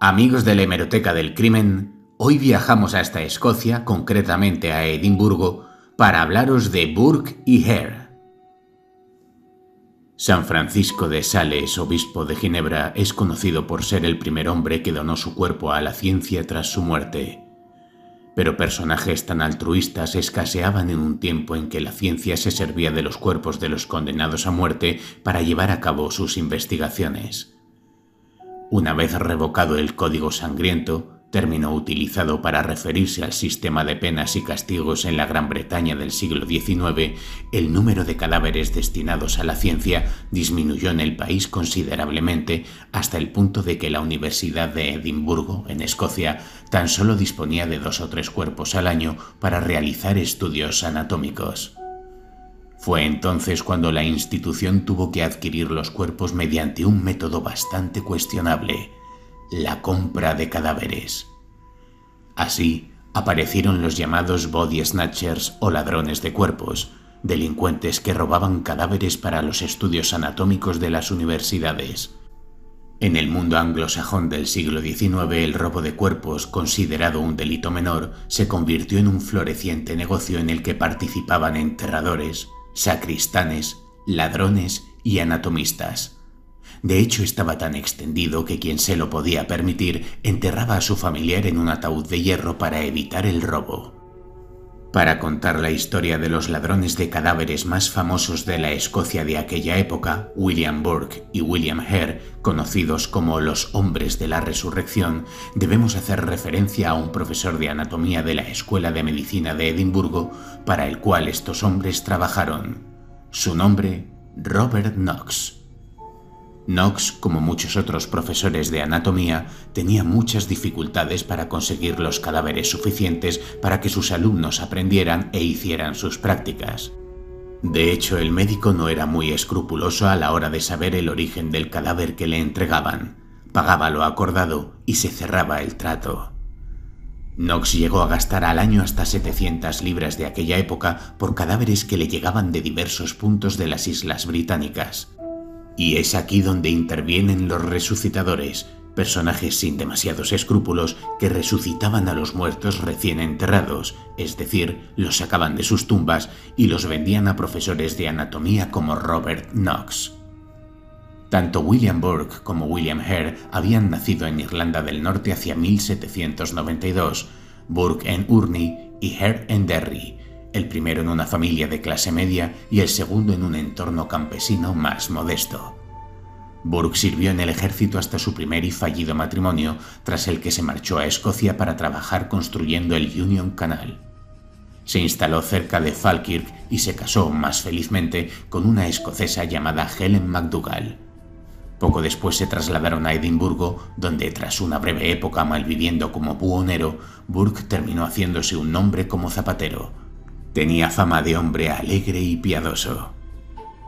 Amigos de la Hemeroteca del Crimen, hoy viajamos hasta Escocia, concretamente a Edimburgo, para hablaros de Burke y Hare. San Francisco de Sales, obispo de Ginebra, es conocido por ser el primer hombre que donó su cuerpo a la ciencia tras su muerte. Pero personajes tan altruistas escaseaban en un tiempo en que la ciencia se servía de los cuerpos de los condenados a muerte para llevar a cabo sus investigaciones. Una vez revocado el Código Sangriento, término utilizado para referirse al sistema de penas y castigos en la Gran Bretaña del siglo XIX, el número de cadáveres destinados a la ciencia disminuyó en el país considerablemente hasta el punto de que la Universidad de Edimburgo, en Escocia, tan solo disponía de 2 o 3 cuerpos al año para realizar estudios anatómicos. Fue entonces cuando la institución tuvo que adquirir los cuerpos mediante un método bastante cuestionable: la compra de cadáveres. Así aparecieron los llamados body snatchers o ladrones de cuerpos, delincuentes que robaban cadáveres para los estudios anatómicos de las universidades. En el mundo anglosajón del siglo XIX, el robo de cuerpos, considerado un delito menor, se convirtió en un floreciente negocio en el que participaban enterradores, sacristanes, ladrones y anatomistas. De hecho, estaba tan extendido que quien se lo podía permitir enterraba a su familiar en un ataúd de hierro para evitar el robo. Para contar la historia de los ladrones de cadáveres más famosos de la Escocia de aquella época, William Burke y William Hare, conocidos como los Hombres de la Resurrección, debemos hacer referencia a un profesor de anatomía de la Escuela de Medicina de Edimburgo, para el cual estos hombres trabajaron. Su nombre, Robert Knox. Knox, como muchos otros profesores de anatomía, tenía muchas dificultades para conseguir los cadáveres suficientes para que sus alumnos aprendieran e hicieran sus prácticas. De hecho, el médico no era muy escrupuloso a la hora de saber el origen del cadáver que le entregaban. Pagaba lo acordado y se cerraba el trato. Knox llegó a gastar al año hasta 700 libras de aquella época por cadáveres que le llegaban de diversos puntos de las Islas Británicas. Y es aquí donde intervienen los resucitadores, personajes sin demasiados escrúpulos que resucitaban a los muertos recién enterrados, es decir, los sacaban de sus tumbas y los vendían a profesores de anatomía como Robert Knox. Tanto William Burke como William Hare habían nacido en Irlanda del Norte hacia 1792, Burke en Urney y Hare en Derry, el primero en una familia de clase media y el segundo en un entorno campesino más modesto. Burke sirvió en el ejército hasta su primer y fallido matrimonio, tras el que se marchó a Escocia para trabajar construyendo el Union Canal. Se instaló cerca de Falkirk y se casó, más felizmente, con una escocesa llamada Helen MacDougall. Poco después se trasladaron a Edimburgo, donde tras una breve época malviviendo como buhonero, Burke terminó haciéndose un nombre como zapatero. Tenía fama de hombre alegre y piadoso.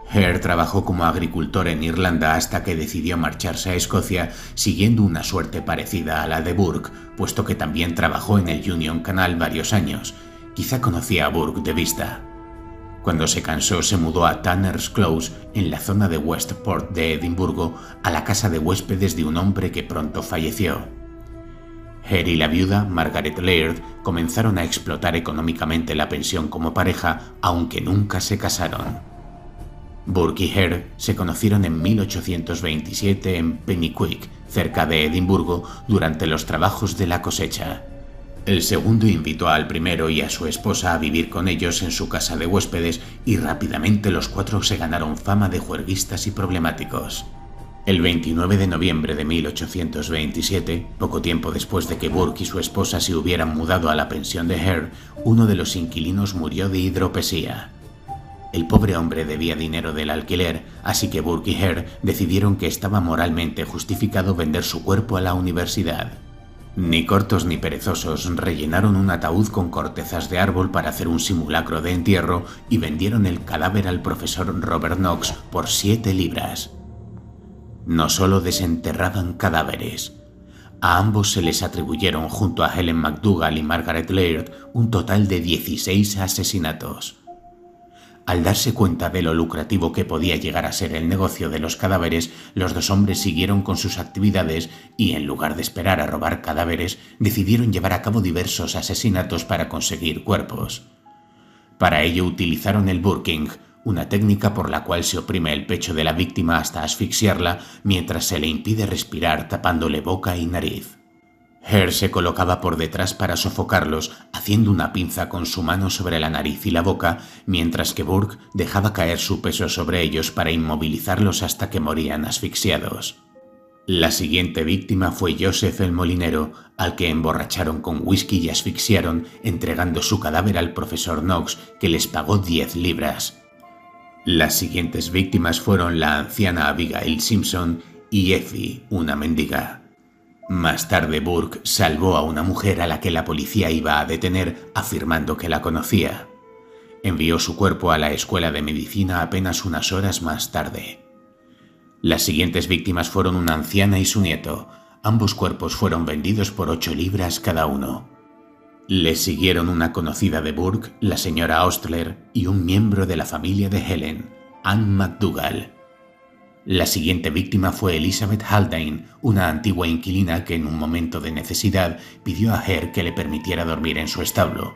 Hare trabajó como agricultor en Irlanda hasta que decidió marcharse a Escocia, siguiendo una suerte parecida a la de Burke, puesto que también trabajó en el Union Canal varios años. Quizá conocía a Burke de vista. Cuando se cansó, se mudó a Tanner's Close, en la zona de Westport de Edimburgo, a la casa de huéspedes de un hombre que pronto falleció. Hare y la viuda, Margaret Laird, comenzaron a explotar económicamente la pensión como pareja, aunque nunca se casaron. Burke y Hare se conocieron en 1827 en Penicuik, cerca de Edimburgo, durante los trabajos de la cosecha. El segundo invitó al primero y a su esposa a vivir con ellos en su casa de huéspedes y rápidamente los 4 se ganaron fama de juerguistas y problemáticos. El 29 de noviembre de 1827, poco tiempo después de que Burke y su esposa se hubieran mudado a la pensión de Hare, uno de los inquilinos murió de hidropesía. El pobre hombre debía dinero del alquiler, así que Burke y Hare decidieron que estaba moralmente justificado vender su cuerpo a la universidad. Ni cortos ni perezosos, rellenaron un ataúd con cortezas de árbol para hacer un simulacro de entierro y vendieron el cadáver al profesor Robert Knox por 7 libras. No solo desenterraban cadáveres. A ambos se les atribuyeron, junto a Helen MacDougall y Margaret Laird, un total de 16 asesinatos. Al darse cuenta de lo lucrativo que podía llegar a ser el negocio de los cadáveres, los dos hombres siguieron con sus actividades y, en lugar de esperar a robar cadáveres, decidieron llevar a cabo diversos asesinatos para conseguir cuerpos. Para ello utilizaron el burking, una técnica por la cual se oprime el pecho de la víctima hasta asfixiarla mientras se le impide respirar tapándole boca y nariz. Hare se colocaba por detrás para sofocarlos, haciendo una pinza con su mano sobre la nariz y la boca, mientras que Burke dejaba caer su peso sobre ellos para inmovilizarlos hasta que morían asfixiados. La siguiente víctima fue Joseph el molinero, al que emborracharon con whisky y asfixiaron, entregando su cadáver al profesor Knox, que les pagó 10 libras. Las siguientes víctimas fueron la anciana Abigail Simpson y Effie, una mendiga. Más tarde Burke salvó a una mujer a la que la policía iba a detener, afirmando que la conocía. Envió su cuerpo a la escuela de medicina apenas unas horas más tarde. Las siguientes víctimas fueron una anciana y su nieto. Ambos cuerpos fueron vendidos por 8 libras cada uno. Le siguieron una conocida de Burke, la señora Ostler, y un miembro de la familia de Helen, Anne McDougall. La siguiente víctima fue Elizabeth Haldane, una antigua inquilina que en un momento de necesidad pidió a Hare que le permitiera dormir en su establo.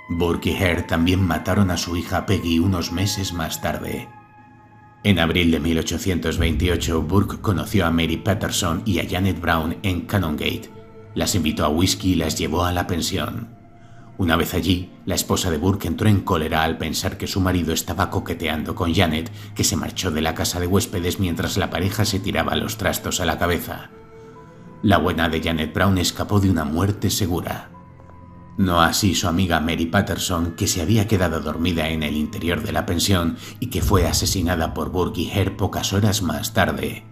Burke y Hare también mataron a su hija Peggy unos meses más tarde. En abril de 1828, Burke conoció a Mary Patterson y a Janet Brown en Canongate. Las invitó a whisky y las llevó a la pensión. Una vez allí, la esposa de Burke entró en cólera al pensar que su marido estaba coqueteando con Janet, que se marchó de la casa de huéspedes mientras la pareja se tiraba los trastos a la cabeza. La buena de Janet Brown escapó de una muerte segura. No así su amiga Mary Patterson, que se había quedado dormida en el interior de la pensión y que fue asesinada por Burke y Hare pocas horas más tarde.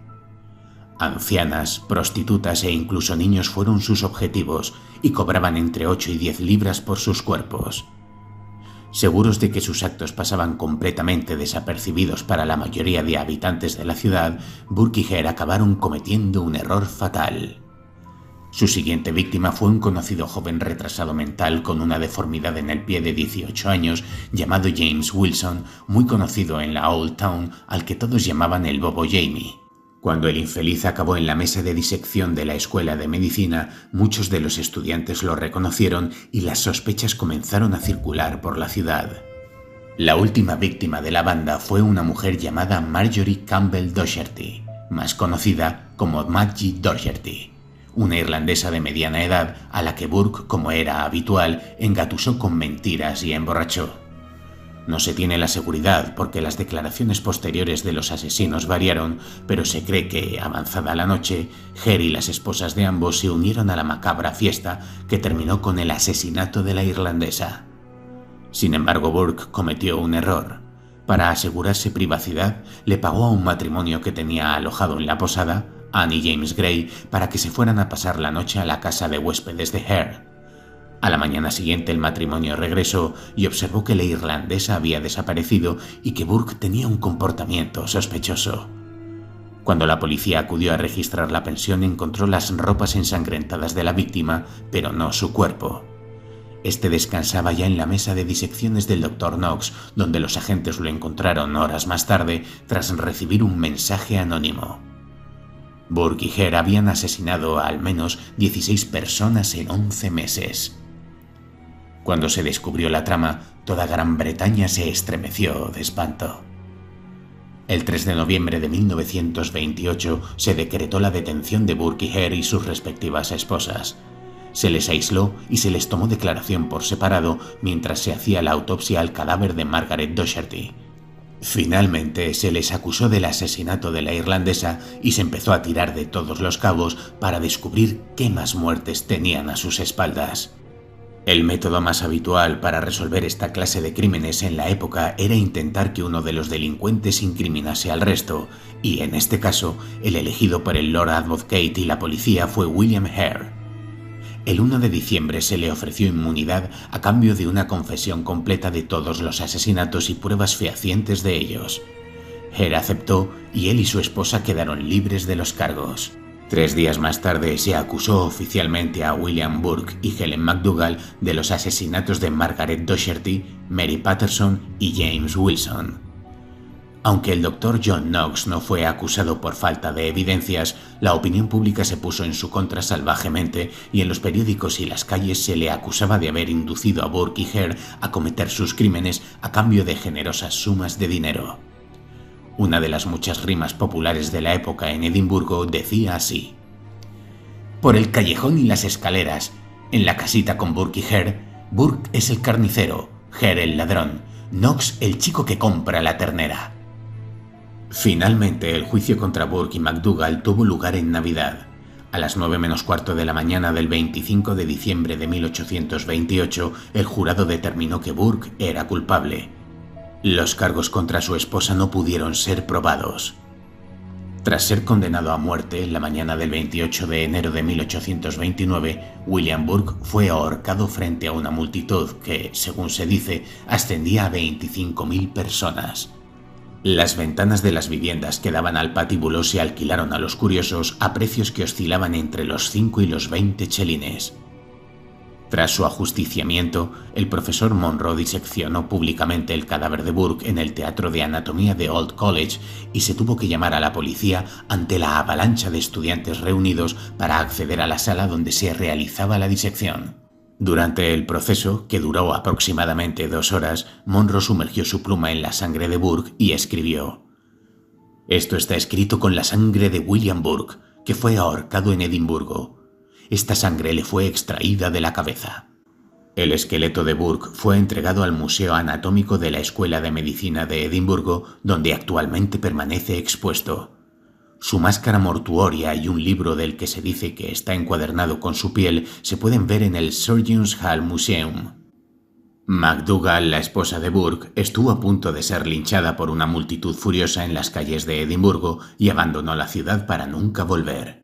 Ancianas, prostitutas e incluso niños fueron sus objetivos y cobraban entre 8 y 10 libras por sus cuerpos. Seguros de que sus actos pasaban completamente desapercibidos para la mayoría de habitantes de la ciudad, Burke y Hare acabaron cometiendo un error fatal. Su siguiente víctima fue un conocido joven retrasado mental con una deformidad en el pie de 18 años llamado James Wilson, muy conocido en la Old Town, al que todos llamaban el Bobo Jamie. Cuando el infeliz acabó en la mesa de disección de la escuela de medicina, muchos de los estudiantes lo reconocieron y las sospechas comenzaron a circular por la ciudad. La última víctima de la banda fue una mujer llamada Marjorie Campbell Docherty, más conocida como Maggie Docherty, una irlandesa de mediana edad a la que Burke, como era habitual, engatusó con mentiras y emborrachó. No se tiene la seguridad porque las declaraciones posteriores de los asesinos variaron, pero se cree que, avanzada la noche, Hare y las esposas de ambos se unieron a la macabra fiesta que terminó con el asesinato de la irlandesa. Sin embargo, Burke cometió un error. Para asegurarse privacidad, le pagó a un matrimonio que tenía alojado en la posada, Anne y James Gray, para que se fueran a pasar la noche a la casa de huéspedes de Hare. A la mañana siguiente el matrimonio regresó y observó que la irlandesa había desaparecido y que Burke tenía un comportamiento sospechoso. Cuando la policía acudió a registrar la pensión encontró las ropas ensangrentadas de la víctima, pero no su cuerpo. Este descansaba ya en la mesa de disecciones del Dr. Knox, donde los agentes lo encontraron horas más tarde tras recibir un mensaje anónimo. Burke y Hare habían asesinado a al menos 16 personas en 11 meses. Cuando se descubrió la trama, toda Gran Bretaña se estremeció de espanto. El 3 de noviembre de 1928 se decretó la detención de Burke y Hare y sus respectivas esposas. Se les aisló y se les tomó declaración por separado mientras se hacía la autopsia al cadáver de Margaret Docherty. Finalmente se les acusó del asesinato de la irlandesa y se empezó a tirar de todos los cabos para descubrir qué más muertes tenían a sus espaldas. El método más habitual para resolver esta clase de crímenes en la época era intentar que uno de los delincuentes incriminase al resto, y en este caso, el elegido por el Lord Advocate y la policía fue William Hare. El 1 de diciembre se le ofreció inmunidad a cambio de una confesión completa de todos los asesinatos y pruebas fehacientes de ellos. Hare aceptó y él y su esposa quedaron libres de los cargos. 3 días más tarde se acusó oficialmente a William Burke y Helen McDougal de los asesinatos de Margaret Docherty, Mary Patterson y James Wilson. Aunque el Dr. John Knox no fue acusado por falta de evidencias, la opinión pública se puso en su contra salvajemente y en los periódicos y las calles se le acusaba de haber inducido a Burke y Hare a cometer sus crímenes a cambio de generosas sumas de dinero. Una de las muchas rimas populares de la época en Edimburgo decía así: por el callejón y las escaleras, en la casita con Burke y Hare, Burke es el carnicero, Hare el ladrón, Knox el chico que compra la ternera. Finalmente, el juicio contra Burke y McDougal tuvo lugar en Navidad. A las 9 menos cuarto de la mañana del 25 de diciembre de 1828, el jurado determinó que Burke era culpable. Los cargos contra su esposa no pudieron ser probados. Tras ser condenado a muerte, la mañana del 28 de enero de 1829, William Burke fue ahorcado frente a una multitud que, según se dice, ascendía a 25.000 personas. Las ventanas de las viviendas que daban al patíbulo se alquilaron a los curiosos a precios que oscilaban entre los 5 y los 20 chelines. Tras su ajusticiamiento, el profesor Monro diseccionó públicamente el cadáver de Burke en el Teatro de Anatomía de Old College y se tuvo que llamar a la policía ante la avalancha de estudiantes reunidos para acceder a la sala donde se realizaba la disección. Durante el proceso, que duró aproximadamente 2 horas, Monro sumergió su pluma en la sangre de Burke y escribió: «Esto está escrito con la sangre de William Burke, que fue ahorcado en Edimburgo. Esta sangre le fue extraída de la cabeza». El esqueleto de Burke fue entregado al Museo Anatómico de la Escuela de Medicina de Edimburgo, donde actualmente permanece expuesto. Su máscara mortuoria y un libro del que se dice que está encuadernado con su piel se pueden ver en el Surgeons' Hall Museum. McDougal, la esposa de Burke, estuvo a punto de ser linchada por una multitud furiosa en las calles de Edimburgo y abandonó la ciudad para nunca volver.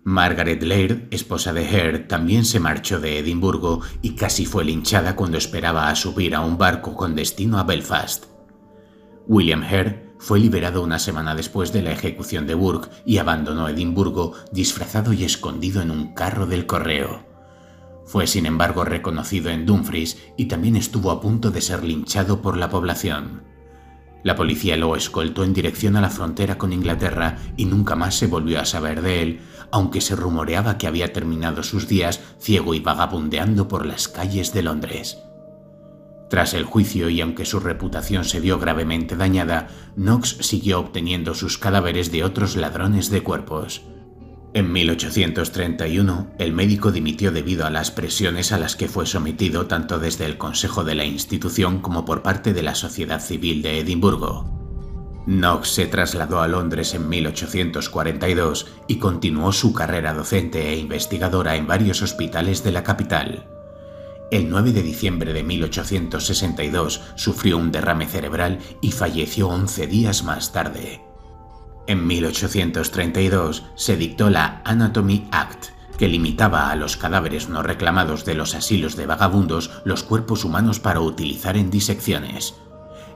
Margaret Laird, esposa de Hare, también se marchó de Edimburgo y casi fue linchada cuando esperaba a subir a un barco con destino a Belfast. William Hare fue liberado una semana después de la ejecución de Burke y abandonó Edimburgo disfrazado y escondido en un carro del correo. Fue sin embargo reconocido en Dumfries y también estuvo a punto de ser linchado por la población. La policía lo escoltó en dirección a la frontera con Inglaterra y nunca más se volvió a saber de él, aunque se rumoreaba que había terminado sus días ciego y vagabundeando por las calles de Londres. Tras el juicio y aunque su reputación se vio gravemente dañada, Knox siguió obteniendo sus cadáveres de otros ladrones de cuerpos. En 1831, el médico dimitió debido a las presiones a las que fue sometido tanto desde el consejo de la institución como por parte de la sociedad civil de Edimburgo. Knox se trasladó a Londres en 1842 y continuó su carrera docente e investigadora en varios hospitales de la capital. El 9 de diciembre de 1862 sufrió un derrame cerebral y falleció 11 días más tarde. En 1832 se dictó la Anatomy Act, que limitaba a los cadáveres no reclamados de los asilos de vagabundos los cuerpos humanos para utilizar en disecciones.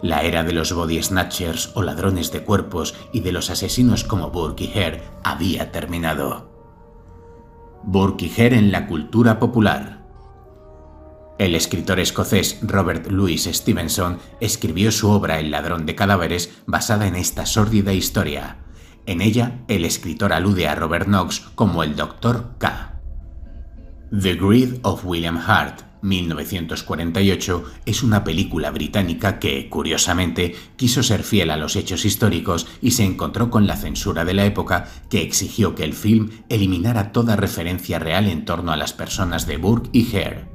La era de los body snatchers o ladrones de cuerpos y de los asesinos como Burke y Hare había terminado. Burke y Hare en la cultura popular. El escritor escocés Robert Louis Stevenson escribió su obra El ladrón de cadáveres basada en esta sórdida historia. En ella, el escritor alude a Robert Knox como el Dr. K. The Greed of William Hart, 1948, es una película británica que, curiosamente, quiso ser fiel a los hechos históricos y se encontró con la censura de la época que exigió que el film eliminara toda referencia real en torno a las personas de Burke y Hare.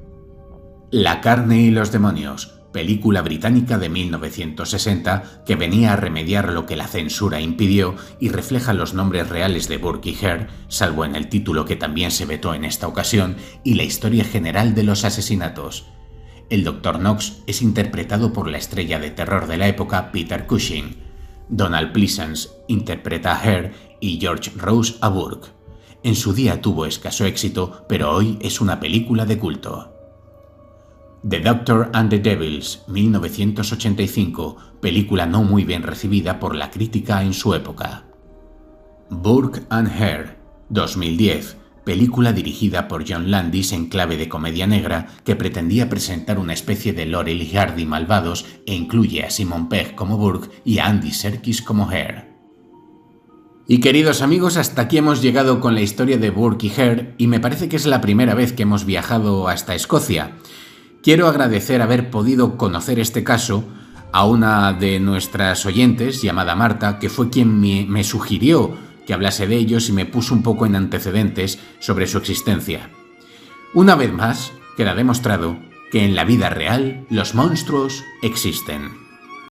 La carne y los demonios, película británica de 1960 que venía a remediar lo que la censura impidió y refleja los nombres reales de Burke y Hare, salvo en el título que también se vetó en esta ocasión, y la historia general de los asesinatos. El Dr. Knox es interpretado por la estrella de terror de la época Peter Cushing. Donald Pleasence interpreta a Hare y George Rose a Burke. En su día tuvo escaso éxito, pero hoy es una película de culto. The Doctor and the Devils, 1985, película no muy bien recibida por la crítica en su época. Burke and Hare, 2010, película dirigida por John Landis en clave de comedia negra que pretendía presentar una especie de Laurel y Hardy malvados e incluye a Simon Pegg como Burke y a Andy Serkis como Hare. Y queridos amigos, hasta aquí hemos llegado con la historia de Burke y Hare y me parece que es la primera vez que hemos viajado hasta Escocia. Quiero agradecer haber podido conocer este caso a una de nuestras oyentes llamada Marta, que fue quien me sugirió que hablase de ellos y me puso un poco en antecedentes sobre su existencia. Una vez más, queda demostrado que en la vida real los monstruos existen.